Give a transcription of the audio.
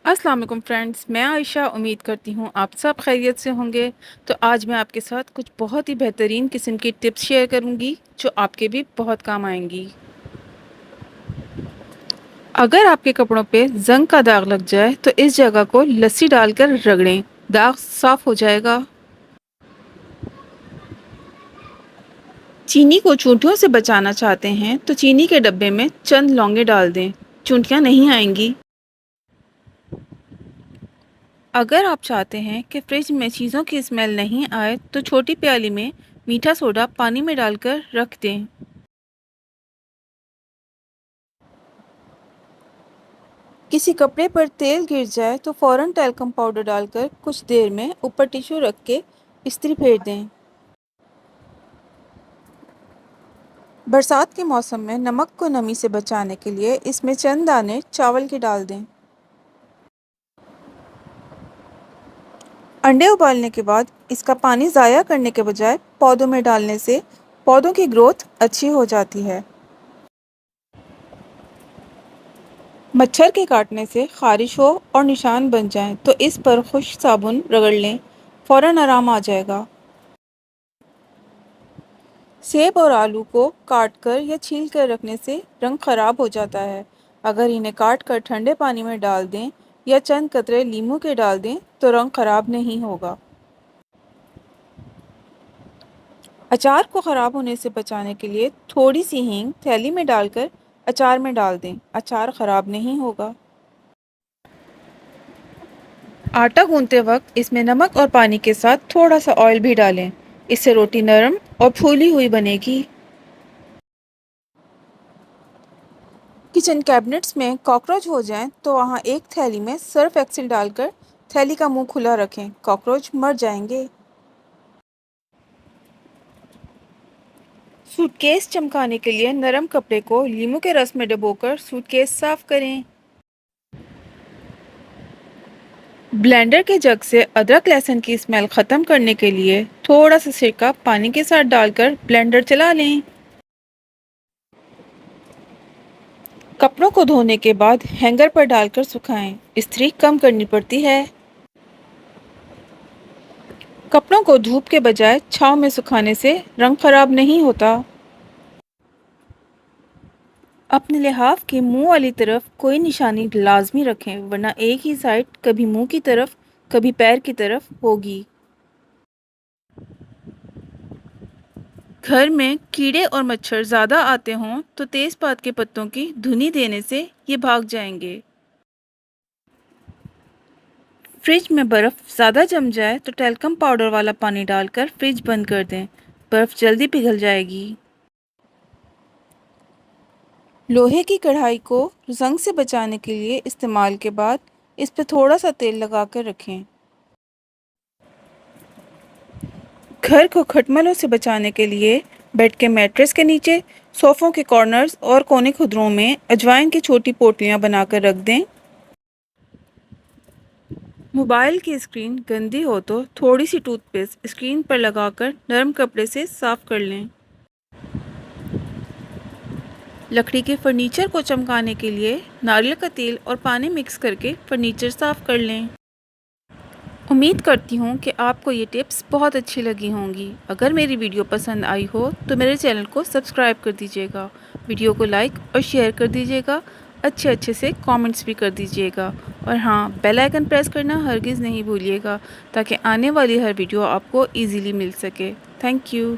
अस्सलाम वालेकुम फ्रेंड्स, मैं आयशा उम्मीद करती हूँ आप सब खैरियत से होंगे। तो आज मैं आपके साथ कुछ बहुत ही बेहतरीन किस्म की टिप्स शेयर करूँगी जो आपके भी बहुत काम आएंगी। अगर आपके कपड़ों पे जंग का दाग लग जाए तो इस जगह को लस्सी डालकर रगड़ें, दाग साफ हो जाएगा। चीनी को चूंटियों से बचाना चाहते हैं तो चीनी के डब्बे में चंद लौंगे डाल दें, चूंटियाँ नहीं आएंगी। अगर आप चाहते हैं कि फ्रिज में चीज़ों की स्मेल नहीं आए तो छोटी प्याली में मीठा सोडा पानी में डालकर रख दें। किसी कपड़े पर तेल गिर जाए तो फ़ौरन टैल्कम पाउडर डालकर कुछ देर में ऊपर टिश्यू रख के इस्त्री फेर दें। बरसात के मौसम में नमक को नमी से बचाने के लिए इसमें चंद दाने चावल के डाल दें। अंडे उबालने के बाद इसका पानी ज़ाया करने के बजाय पौधों में डालने से पौधों की ग्रोथ अच्छी हो जाती है। मच्छर के काटने से खारिश हो और निशान बन जाएं तो इस पर खुश्क साबुन रगड़ लें, फ़ौरन आराम आ जाएगा। सेब और आलू को काट कर या छील कर रखने से रंग ख़राब हो जाता है। अगर इन्हें काट कर ठंडे पानी में डाल दें या चंद कतरे नींबू के डाल दें तो रंग ख़राब नहीं होगा। अचार को ख़राब होने से बचाने के लिए थोड़ी सी हींग थैली में डालकर अचार में डाल दें, अचार ख़राब नहीं होगा। आटा गूंथते वक्त इसमें नमक और पानी के साथ थोड़ा सा ऑयल भी डालें, इससे रोटी नरम और फूली हुई बनेगी। किचन कैबिनेट्स में कॉकरोच हो जाएं तो वहां एक थैली में सर्फ एक्सेल डालकर थैली का मुंह खुला रखें, कॉकरोच मर जाएंगे। सूटकेस चमकाने के लिए नरम कपड़े को लीमू के रस में डुबोकर सूटकेस साफ करें। ब्लेंडर के जग से अदरक लहसुन की स्मेल ख़त्म करने के लिए थोड़ा सा सिरका पानी के साथ डालकर ब्लेंडर चला लें। कपड़ों को धोने के बाद हैंगर पर डालकर सुखाएं, इस्त्री कम करनी पड़ती है। कपड़ों को धूप के बजाय छांव में सुखाने से रंग खराब नहीं होता। अपने लिहाफ के मुंह वाली तरफ कोई निशानी लाजमी रखें, वरना एक ही साइड कभी मुंह की तरफ कभी पैर की तरफ होगी। घर में कीड़े और मच्छर ज़्यादा आते हों तो तेज़पात के पत्तों की धुनी देने से ये भाग जाएंगे। फ्रिज में बर्फ़ ज़्यादा जम जाए तो टैल्कम पाउडर वाला पानी डालकर फ्रिज बंद कर दें, बर्फ़ जल्दी पिघल जाएगी। लोहे की कढ़ाई को जंग से बचाने के लिए इस्तेमाल के बाद इस पर थोड़ा सा तेल लगाकर रखें। घर को खटमलों से बचाने के लिए बेड के मैट्रेस के नीचे, सोफ़ों के कॉर्नर्स और कोने खुदरों में अजवाइन की छोटी पोटलियाँ बनाकर रख दें। मोबाइल की स्क्रीन गंदी हो तो थोड़ी सी टूथपेस्ट स्क्रीन पर लगाकर नरम कपड़े से साफ कर लें। लकड़ी के फर्नीचर को चमकाने के लिए नारियल का तेल और पानी मिक्स करके फर्नीचर साफ कर लें। उम्मीद करती हूँ कि आपको ये टिप्स बहुत अच्छी लगी होंगी। अगर मेरी वीडियो पसंद आई हो तो मेरे चैनल को सब्सक्राइब कर दीजिएगा, वीडियो को लाइक और शेयर कर दीजिएगा, अच्छे अच्छे से कमेंट्स भी कर दीजिएगा और हाँ, बेल आइकन प्रेस करना हरगिज़ नहीं भूलिएगा ताकि आने वाली हर वीडियो आपको इजीली मिल सके। Thank you.